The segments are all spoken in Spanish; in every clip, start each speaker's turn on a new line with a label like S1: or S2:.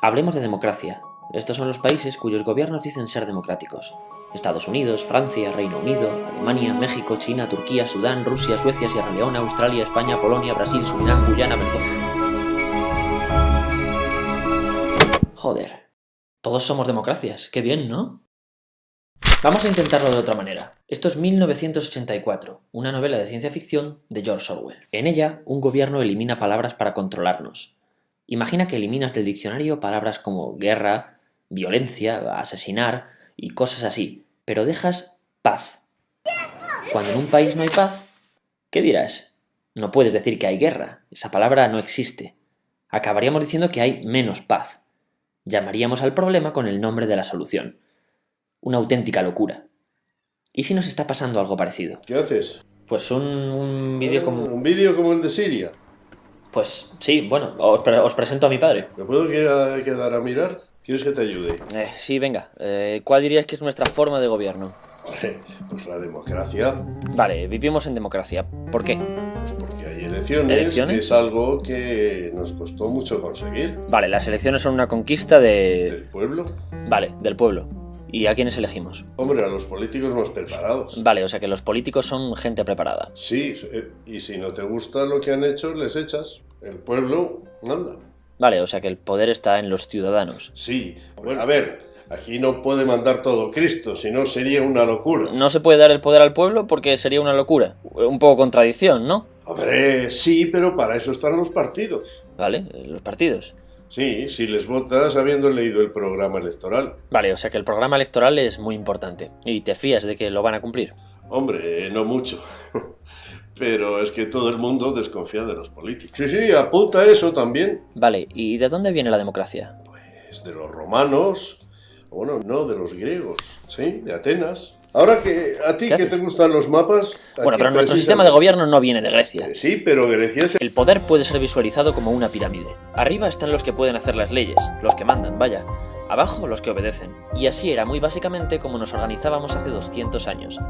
S1: Hablemos de democracia. Estos son los países cuyos gobiernos dicen ser democráticos. Estados Unidos, Francia, Reino Unido, Alemania, México, China, Turquía, Sudán, Rusia, Suecia, Sierra Leona, Australia, España, Polonia, Brasil, Surinam, Guyana, Venezuela. Joder. Todos somos democracias. Qué bien, ¿no? Vamos a intentarlo de otra manera. Esto es 1984, una novela de ciencia ficción de George Orwell. En ella, un gobierno elimina palabras para controlarnos. Imagina que eliminas del diccionario palabras como guerra, violencia, asesinar y cosas así, pero dejas paz. Cuando en un país no hay paz, ¿qué dirás? No puedes decir que hay guerra, esa palabra no existe. Acabaríamos diciendo que hay menos paz. Llamaríamos al problema con el nombre de la solución. Una auténtica locura. ¿Y si nos está pasando algo parecido?
S2: ¿Qué haces?
S1: Pues un vídeo como...
S2: ¿Un vídeo como el de Siria?
S1: Pues sí, bueno, os presento a mi padre.
S2: ¿Me puedo quedar a mirar? ¿Quieres que te ayude?
S1: Sí, venga. ¿Cuál dirías que es nuestra forma de gobierno?
S2: Pues la democracia.
S1: Vale, vivimos en democracia. ¿Por qué?
S2: Pues porque hay elecciones, que es algo que nos costó mucho conseguir.
S1: Vale, las elecciones son una conquista
S2: ¿Del pueblo?
S1: Vale, del pueblo. ¿Y a quiénes elegimos?
S2: Hombre, a los políticos más preparados.
S1: Vale, o sea que los políticos son gente preparada.
S2: Sí, y si no te gusta lo que han hecho, les echas. El pueblo manda.
S1: Vale, o sea que el poder está en los ciudadanos.
S2: Sí, bueno, a ver, aquí no puede mandar todo Cristo, si no sería una locura.
S1: No se puede dar el poder al pueblo porque sería una locura. Un poco contradicción, ¿no?
S2: Hombre, sí, pero para eso están los partidos.
S1: Vale, los partidos.
S2: Sí, si les votas habiendo leído el programa electoral.
S1: Vale, o sea que el programa electoral es muy importante. ¿Y te fías de que lo van a cumplir?
S2: Hombre, no mucho. Pero es que todo el mundo desconfía de los políticos. Sí, apunta eso también.
S1: Vale, ¿y de dónde viene la democracia?
S2: Pues de los romanos. Bueno, no, de los griegos. Sí, de Atenas. Ahora que a ti que te gustan los mapas...
S1: Bueno, pero nuestro sistema de gobierno no viene de Grecia.
S2: Sí, pero Grecia es...
S1: El poder puede ser visualizado como una pirámide. Arriba están los que pueden hacer las leyes, los que mandan, vaya. Abajo los que obedecen. Y así era muy básicamente como nos organizábamos hace 200 años.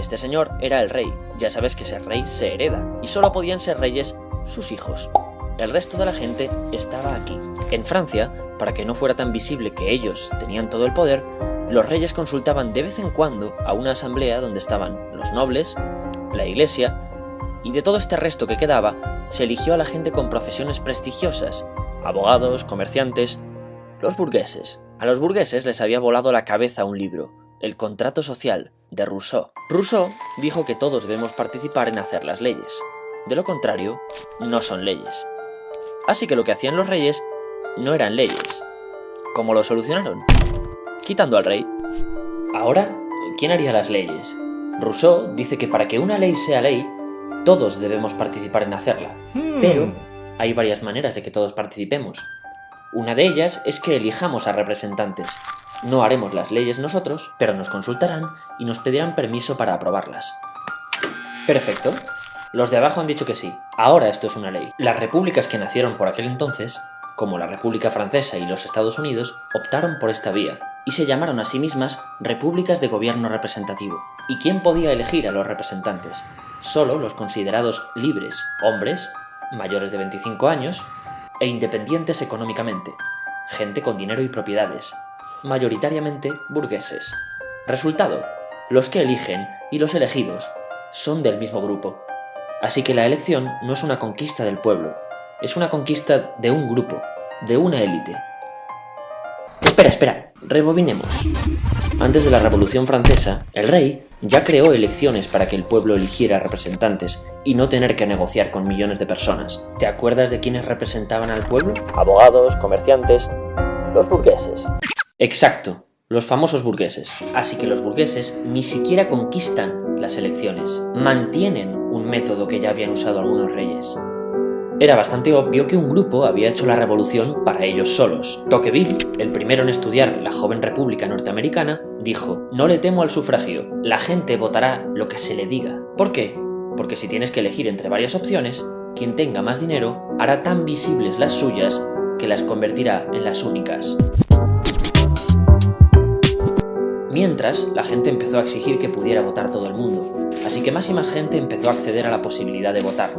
S1: Este señor era el rey. Ya sabes que ser rey se hereda. Y solo podían ser reyes sus hijos. El resto de la gente estaba aquí. En Francia, para que no fuera tan visible que ellos tenían todo el poder, los reyes consultaban de vez en cuando a una asamblea donde estaban los nobles, la iglesia, y de todo este resto que quedaba, se eligió a la gente con profesiones prestigiosas, abogados, comerciantes, los burgueses. A los burgueses les había volado la cabeza un libro, El contrato social, de Rousseau. Rousseau dijo que todos debemos participar en hacer las leyes. De lo contrario, no son leyes. Así que lo que hacían los reyes no eran leyes. ¿Cómo lo solucionaron? Quitando al rey. Ahora, ¿quién haría las leyes? Rousseau dice que para que una ley sea ley, todos debemos participar en hacerla. Pero hay varias maneras de que todos participemos. Una de ellas es que elijamos a representantes. No haremos las leyes nosotros, pero nos consultarán y nos pedirán permiso para aprobarlas. Perfecto. Los de abajo han dicho que sí. Ahora esto es una ley. Las repúblicas que nacieron por aquel entonces, como la República Francesa y los Estados Unidos, optaron por esta vía y se llamaron a sí mismas repúblicas de gobierno representativo. ¿Y quién podía elegir a los representantes? Solo los considerados libres, hombres, mayores de 25 años e independientes económicamente, gente con dinero y propiedades, mayoritariamente burgueses. Resultado, los que eligen y los elegidos son del mismo grupo. Así que la elección no es una conquista del pueblo, es una conquista de un grupo, de una élite. Espera, rebobinemos. Antes de la Revolución Francesa, el rey ya creó elecciones para que el pueblo eligiera representantes y no tener que negociar con millones de personas. ¿Te acuerdas de quiénes representaban al pueblo? Abogados, comerciantes, los burgueses. Exacto, los famosos burgueses. Así que los burgueses ni siquiera conquistan las elecciones, mantienen un método que ya habían usado algunos reyes. Era bastante obvio que un grupo había hecho la revolución para ellos solos. Tocqueville, el primero en estudiar la joven república norteamericana, dijo: no le temo al sufragio, la gente votará lo que se le diga. ¿Por qué? Porque si tienes que elegir entre varias opciones, quien tenga más dinero hará tan visibles las suyas que las convertirá en las únicas. Mientras, la gente empezó a exigir que pudiera votar todo el mundo, así que más y más gente empezó a acceder a la posibilidad de votar,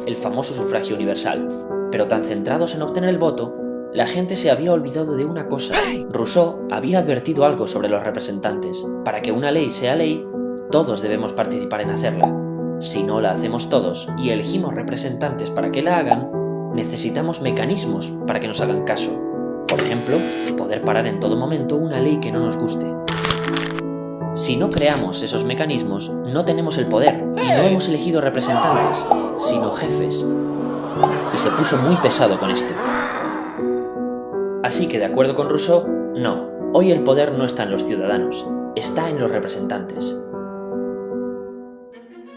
S1: el famoso sufragio universal, pero tan centrados en obtener el voto La gente se había olvidado de una cosa. Rousseau había advertido algo sobre los representantes. Para que una ley sea ley, todos debemos participar en hacerla. Si no la hacemos todos y elegimos representantes para que la hagan, necesitamos mecanismos para que nos hagan caso. Por ejemplo, poder parar en todo momento una ley que no nos guste. Si no creamos esos mecanismos, no tenemos el poder y no hemos elegido representantes, sino jefes. Y se puso muy pesado con esto. Así que, de acuerdo con Rousseau, no, hoy el poder no está en los ciudadanos, está en los representantes.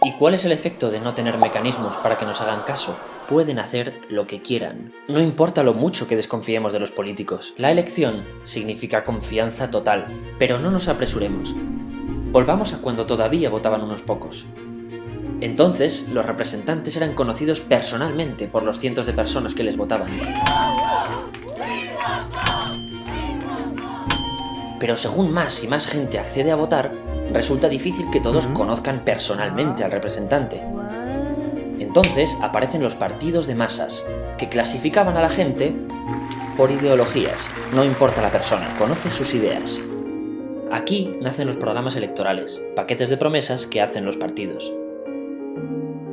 S1: ¿Y cuál es el efecto de no tener mecanismos para que nos hagan caso? Pueden hacer lo que quieran. No importa lo mucho que desconfiemos de los políticos. La elección significa confianza total, pero no nos apresuremos. Volvamos a cuando todavía votaban unos pocos. Entonces, los representantes eran conocidos personalmente por los cientos de personas que les votaban. Pero según más y más gente accede a votar, resulta difícil que todos conozcan personalmente al representante. Entonces aparecen los partidos de masas, que clasificaban a la gente por ideologías. No importa la persona, conoce sus ideas. Aquí nacen los programas electorales, paquetes de promesas que hacen los partidos.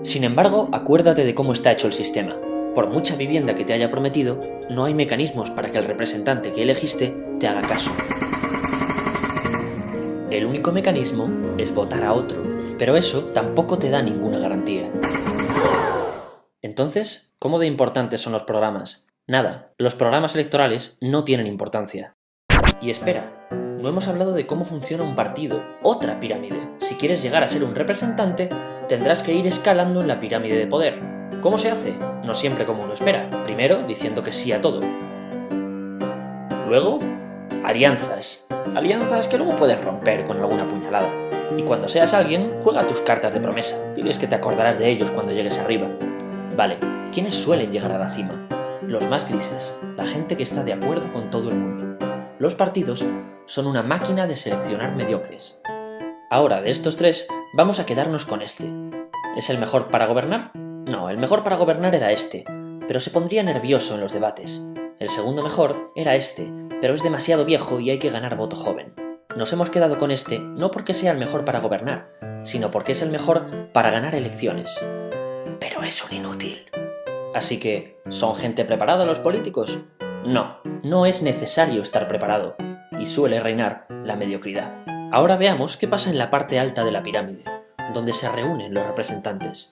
S1: Sin embargo, acuérdate de cómo está hecho el sistema. Por mucha vivienda que te haya prometido, no hay mecanismos para que el representante que elegiste te haga caso. El único mecanismo es votar a otro, pero eso tampoco te da ninguna garantía. Entonces, ¿cómo de importantes son los programas? Nada, los programas electorales no tienen importancia. Y espera, no hemos hablado de cómo funciona un partido, otra pirámide. Si quieres llegar a ser un representante, tendrás que ir escalando en la pirámide de poder. ¿Cómo se hace? No siempre como uno espera. Primero, diciendo que sí a todo. Luego, alianzas. Alianzas que luego puedes romper con alguna puñalada. Y cuando seas alguien, juega tus cartas de promesa. Diles que te acordarás de ellos cuando llegues arriba. Vale, ¿quiénes suelen llegar a la cima? Los más grises, la gente que está de acuerdo con todo el mundo. Los partidos son una máquina de seleccionar mediocres. Ahora, de estos tres, vamos a quedarnos con este. ¿Es el mejor para gobernar? No, el mejor para gobernar era este, pero se pondría nervioso en los debates. El segundo mejor era este, pero es demasiado viejo y hay que ganar voto joven. Nos hemos quedado con este no porque sea el mejor para gobernar, sino porque es el mejor para ganar elecciones. Pero es un inútil. Así que, ¿son gente preparada los políticos? No, no es necesario estar preparado, y suele reinar la mediocridad. Ahora veamos qué pasa en la parte alta de la pirámide, donde se reúnen los representantes.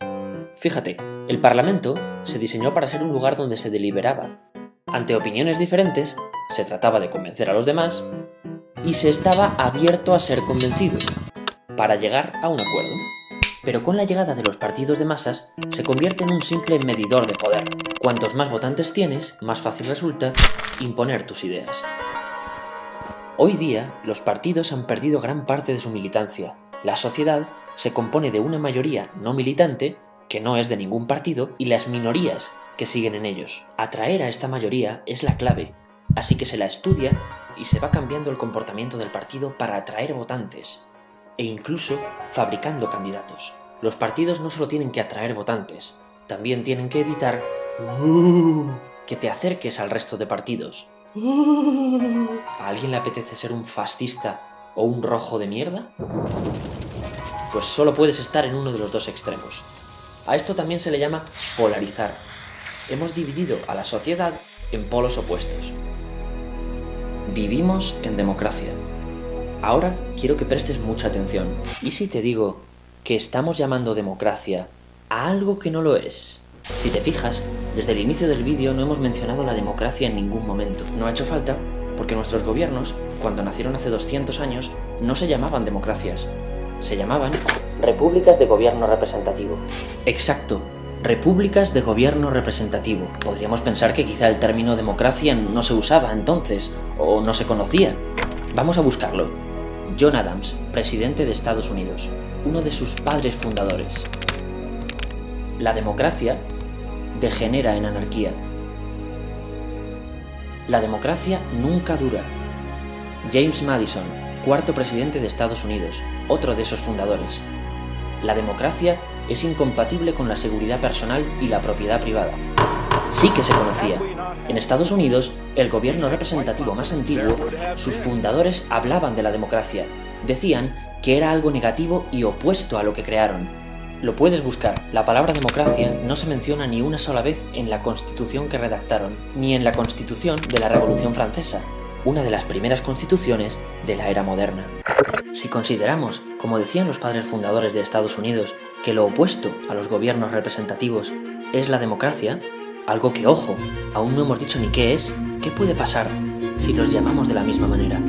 S1: Fíjate, el Parlamento se diseñó para ser un lugar donde se deliberaba. Ante opiniones diferentes, se trataba de convencer a los demás, y se estaba abierto a ser convencido, para llegar a un acuerdo. Pero con la llegada de los partidos de masas, se convierte en un simple medidor de poder. Cuantos más votantes tienes, más fácil resulta imponer tus ideas. Hoy día, los partidos han perdido gran parte de su militancia. La sociedad se compone de una mayoría no militante, que no es de ningún partido, y las minorías que siguen en ellos. Atraer a esta mayoría es la clave, así que se la estudia y se va cambiando el comportamiento del partido para atraer votantes, e incluso fabricando candidatos. Los partidos no solo tienen que atraer votantes, también tienen que evitar que te acerques al resto de partidos. ¿A alguien le apetece ser un fascista o un rojo de mierda? Pues solo puedes estar en uno de los dos extremos. A esto también se le llama polarizar. Hemos dividido a la sociedad en polos opuestos. Vivimos en democracia. Ahora quiero que prestes mucha atención. ¿Y si te digo que estamos llamando democracia a algo que no lo es? Si te fijas, desde el inicio del vídeo no hemos mencionado la democracia en ningún momento. No ha hecho falta porque nuestros gobiernos, cuando nacieron hace 200 años, no se llamaban democracias. Se llamaban repúblicas de gobierno representativo. Exacto, repúblicas de gobierno representativo. Podríamos pensar que quizá el término democracia no se usaba entonces, o no se conocía. Vamos a buscarlo. John Adams, presidente de Estados Unidos, uno de sus padres fundadores. La democracia degenera en anarquía. La democracia nunca dura. James Madison, cuarto presidente de Estados Unidos, otro de esos fundadores. La democracia es incompatible con la seguridad personal y la propiedad privada. Sí que se conocía. En Estados Unidos, el gobierno representativo más antiguo, sus fundadores hablaban de la democracia. Decían que era algo negativo y opuesto a lo que crearon. Lo puedes buscar. La palabra democracia no se menciona ni una sola vez en la Constitución que redactaron, ni en la Constitución de la Revolución Francesa, una de las primeras constituciones de la era moderna. Si consideramos, como decían los padres fundadores de Estados Unidos, que lo opuesto a los gobiernos representativos es la democracia, algo que, ojo, aún no hemos dicho ni qué es, ¿qué puede pasar si los llamamos de la misma manera?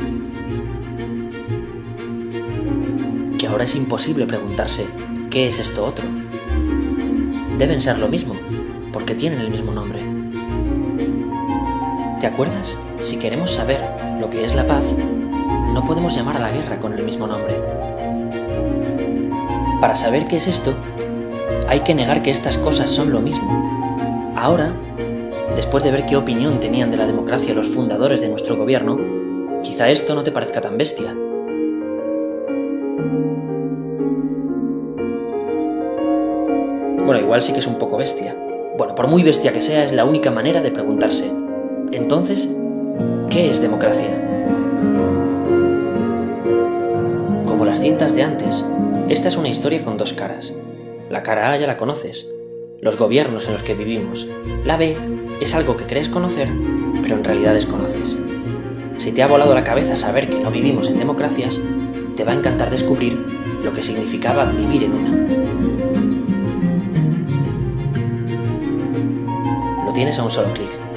S1: Que ahora es imposible preguntarse ¿qué es esto otro? Deben ser lo mismo, porque tienen el mismo nombre. ¿Te acuerdas? Si queremos saber lo que es la paz, no podemos llamar a la guerra con el mismo nombre. Para saber qué es esto, hay que negar que estas cosas son lo mismo. Ahora, después de ver qué opinión tenían de la democracia los fundadores de nuestro gobierno, quizá esto no te parezca tan bestia. Bueno, igual sí que es un poco bestia. Bueno, por muy bestia que sea, es la única manera de preguntarse. Entonces, ¿qué es democracia? Como las cintas de antes, esta es una historia con dos caras. La cara A ya la conoces, los gobiernos en los que vivimos. La B es algo que crees conocer, pero en realidad desconoces. Si te ha volado la cabeza saber que no vivimos en democracias, te va a encantar descubrir lo que significaba vivir en una. Lo tienes a un solo clic.